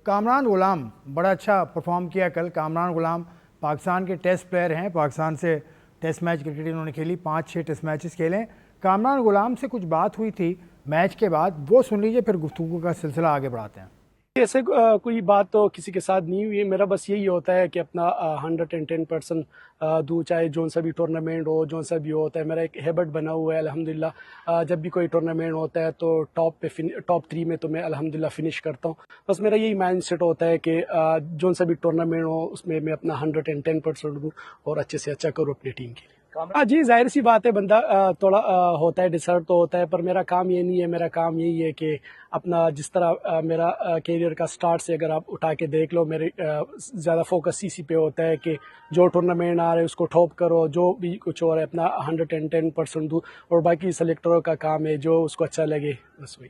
कामरान गुलाम बड़ा अच्छा परफॉर्म किया कल। कामरान गुलाम पाकिस्तान के टेस्ट प्लेयर हैं, पाकिस्तान से टेस्ट मैच क्रिकेट इन्होंने खेली, 5-6 टेस्ट मैचेस खेले। कामरान गुलाम से कुछ बात हुई थी मैच के बाद, वो सुन लीजिए, फिर गुफ्तगू का सिलसिला आगे बढ़ाते हैं। ऐसे कोई बात तो किसी के साथ नहीं हुई। मेरा बस यही होता है कि अपना 110% दूँ, चाहे जोन सा भी टूर्नामेंट हो, जोन सा भी होता है। मेरा एक हैबिट बना हुआ है अल्हम्दुलिल्लाह। जब भी कोई टूर्नामेंट होता है तो टॉप 3 में तो मैं अल्हम्दुलिल्लाह फिनिश करता हूँ। बस मेरा यही माइंड सेट होता है कि जोन सा भी टूर्नामेंट हो उसमें मैं अपना 110% दूँ और अच्छे से अच्छा करूँ अपनी टीम के लिए। हाँ जी, जाहिर सी बात है, बंदा थोड़ा होता है, डिसर्ट तो होता है, पर मेरा काम ये नहीं है। मेरा काम यही है कि अपना जिस तरह मेरा कैरियर का स्टार्ट से अगर आप उठा के देख लो, मेरे ज़्यादा फोकस इसी पे होता है कि जो टूर्नामेंट आ रहे हैं उसको टॉप करो, जो भी कुछ हो रहा है अपना 110% दूँ, और बाकी सेलेक्टरों का काम है जो उसको अच्छा लगे बस वही।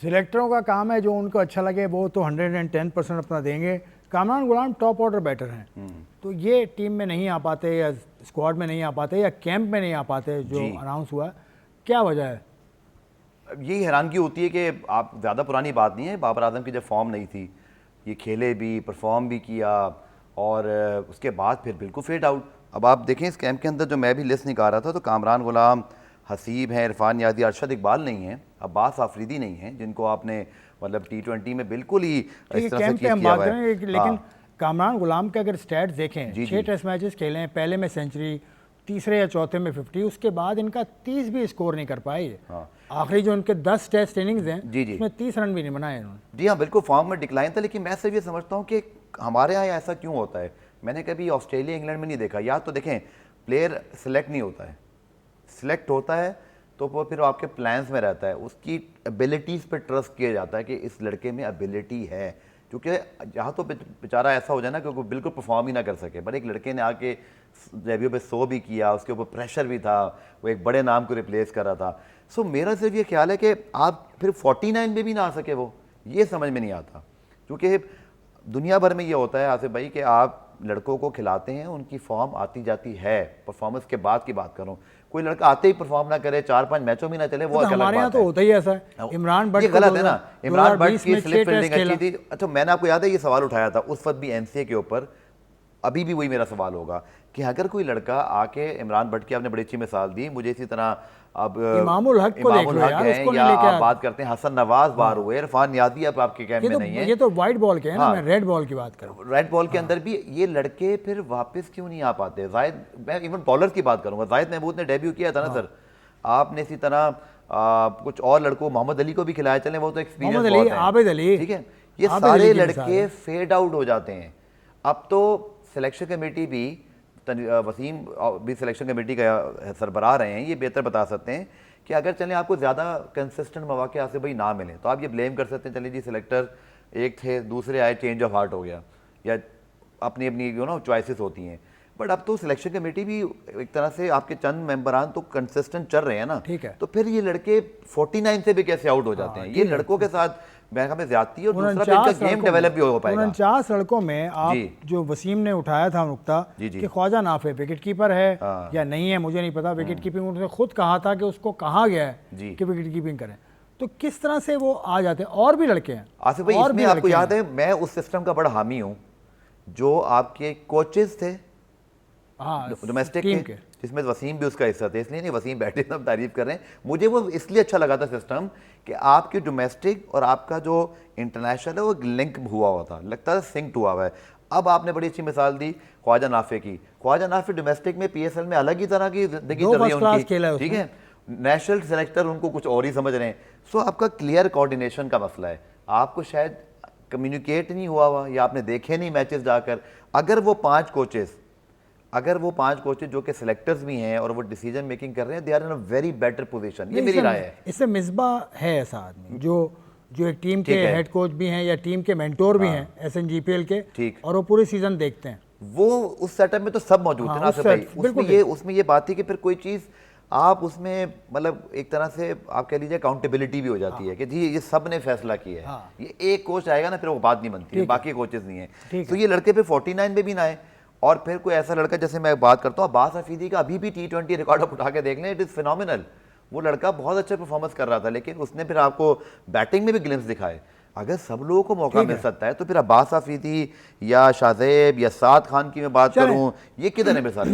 सिलेक्टरों का काम है, जो उनको अच्छा लगे वो तो 110% अपना देंगे। कामरान गुलाम टॉप ऑर्डर बैटर हैं, तो ये टीम में नहीं आ पाते या स्क्वाड में नहीं आ पाते या कैंप में नहीं आ पाते जो अनाउंस हुआ, क्या वजह है? यही हैरानगी होती है कि आप ज़्यादा पुरानी बात नहीं है, बाबर आजम की जब फॉर्म नहीं थी, ये खेले भी, परफॉर्म भी किया, और उसके बाद फिर बिल्कुल फेड आउट। अब आप देखें इस कैंप के अंदर जो मैं भी लिस्ट निकाल रहा था, तो कामरान गुलाम, हसीब हैं, इरफान यादी, अरशद इकबाल नहीं हैं, अब्बास आफरीदी नहीं हैं, जिनको आपने मतलब T20 में बिल्कुल ही इस तरह से हम बात करें, लेकिन हाँ। कामरान गुलाम के अगर स्टैट्स देखें, जी 6 टेस्ट मैचेस खेले हैं, पहले में सेंचुरी, तीसरे या चौथे में 50, उसके बाद इनका 30 भी स्कोर नहीं कर पाए। हाँ। आखिरी जो उनके 10 टेस्ट इनिंग्स हैं जी जी उसमें 30 रन भी नहीं बनाए इन्होंने। जी हाँ, बिल्कुल फॉर्म में डिक्लाइन था। लेकिन मैं सिर्फ ये समझता हूँ कि हमारे यहाँ ऐसा क्यों होता है। मैंने कभी ऑस्ट्रेलिया इंग्लैंड में नहीं देखा। या तो देखें, प्लेयर सिलेक्ट नहीं होता है, सिलेक्ट होता है तो वो फिर आपके प्लान्स में रहता है, उसकी एबिलिटीज़ पे ट्रस्ट किया जाता है कि इस लड़के में एबिलिटी है। क्योंकि यहाँ तो बेचारा ऐसा हो जाए ना कि वो बिल्कुल परफॉर्म ही ना कर सके, पर एक लड़के ने आके डेब्यू पे 100 भी किया, उसके ऊपर प्रेशर भी था, वो एक बड़े नाम को रिप्लेस कर रहा था। सो मेरा सिर्फ ये ख्याल है कि आप फिर 49 में भी ना आ सके, वो ये समझ में नहीं आता। क्योंकि दुनिया भर में ये होता है आसिफ भाई कि आप लड़कों को खिलाते हैं, उनकी फॉर्म आती जाती है, परफॉर्मेंस के बाद की बात करूं। कोई लड़का आते ही परफॉर्म ना करे, 4-5 मैचों में ना चले, वो अलग बात है। तो होता ही ऐसा है। इमरान भट्ट, ये गलत है ना। इमरान भट्ट की स्लिप फील्डिंग अच्छी थी। अच्छा, मैंने आपको याद है ये सवाल उठाया था उस वक्त भी एनसीए के ऊपर, अभी भी वही मेरा सवाल होगा कि अगर कोई लड़का आके, इमरान भट्ट की आपने बड़ी अच्छी मिसाल दी, मुझे इसी तरह अब इमामुल हक को देख लो यार, उसको या लेके आप बात करते हैं हसन नवाज बाहर हुए, इरफान यादी अब आपके कैंप में नहीं है। ये तो वाइट बॉल के हैं ना, मैं रेड बॉल की बात कर रहा हूं। रेड बॉल के अंदर भी ये लड़के फिर वापस क्यों नहीं आ पाते? जाहिद, मैं इवन बॉलर की बात करूंगा, जाहिद महमूद ने डेब्यू किया था ना सर, आपने इसी तरह कुछ और लड़कों, मोहम्मद अली को भी खिलाया, चले वो तो एक्सपीरियंस बहुत है, आबिद अली, ठीक है। ये सारे लड़के फेड आउट हो जाते हैं। अब तो सिलेक्शन कमेटी भी, वसीम भी सिलेक्शन कमेटी का सरबराह रहे हैं, ये बेहतर बता सकते हैं कि अगर चलें आपको ज़्यादा कंसिस्टेंट मौके आसिफ भाई ना मिले तो आप ये ब्लेम कर सकते हैं, चलिए जी सिलेक्टर एक थे, दूसरे आए, चेंज ऑफ हार्ट हो गया, या अपनी अपनी चॉइसेस होती हैं। बट अब तो सिलेक्शन कमेटी भी एक तरह से आपके चंद मेंबरान तो कंसिस्टेंट चल रहे हैं ना, ठीक है। तो फिर ये लड़के 49 से भी कैसे आउट हो जाते हैं? ये लड़कों के साथ बैंक में ज्यादती है, और दूसरा इनका गेम डेवलप भी हो पाएगा। 49 लड़कों में आप जो वसीम ने उठाया था नुक्ता कि ख्वाजा नाफे विकेट कीपर है या नहीं है, मुझे नहीं पता। विकेट कीपिंग उसने खुद कहा था कि उसको कहा गया है कि विकेट कीपिंग करें, तो किस तरह से वो आ जाते हैं? और भी लड़के हैं आसिफ भाई, इसमें आपको याद है, मैं उस सिस्टम का बड़ा हामी हूँ जो आपके कोचेस थे डोमेस्टिक के, जिसमें वसीम भी उसका हिस्सा थे। इसलिए नहीं वसीम बैठे सब तारीफ कर रहे हैं, मुझे वो इसलिए अच्छा लगा था सिस्टम कि आपके डोमेस्टिक और आपका जो इंटरनेशनल है वो लिंक हुआ था, लगता था सिंक्ड हुआ है। अब आपने बड़ी अच्छी मिसाल दी ख्वाजा नाफे की। ख्वाजा नाफे डोमेस्टिक में PSL में अलग ही तरह की जिंदगी चल रही है उनकी, ठीक है। नेशनल सेलेक्टर उनको कुछ और ही समझ रहे हैं। सो आपका क्लियर कोऑर्डिनेशन का मसला है, आपको शायद कम्युनिकेट नहीं हुआ या आपने देखे नहीं मैचेस जाकर। अगर वो पांच कोचेस जो कि सिलेक्टर्स भी हैं और वो डिसीजन मेकिंग कर रहे हैं, they are in a very better position, ये मेरी राय है। इससे मिसबा है ऐसा आदमी जो एक टीम के हेड कोच भी हैं या टीम के मेंटोर भी हैं SNGPL के, ठीक, और वो पूरे सीजन देखते हैं। वो उस सेटअप में तो सब मौजूद थे ना भाई। उसमें ये बात थी कि फिर कोई चीज़ आप उसमें मतलब एक तरह से आप कह लीजिए अकाउंटेबिलिटी भी हो जाती है कि जी ये सब ने फैसला किया है। ये एक कोच आएगा ना, फिर वो बात नहीं बनती है, बाकी कोचेस नहीं है। तो ये लड़के पे 49 में भी ना आए, और फिर कोई ऐसा लड़का, जैसे मैं बात करता हूँ अब्बास हफीदी का, अभी भी T20 रिकॉर्ड आप उठा के देख लें, इट इज़ फिनोमिनल। वो लड़का बहुत अच्छा परफॉर्मेंस कर रहा था, लेकिन उसने फिर आपको बैटिंग में भी ग्लिम्स दिखाए। अगर सब लोगों को मौका ठीक मिल है। सकता है तो फिर अब्बास आफरीदी या शाहजेब या साद खान की मैं बात चलें। करूं, ये किधर है मेरे सारे?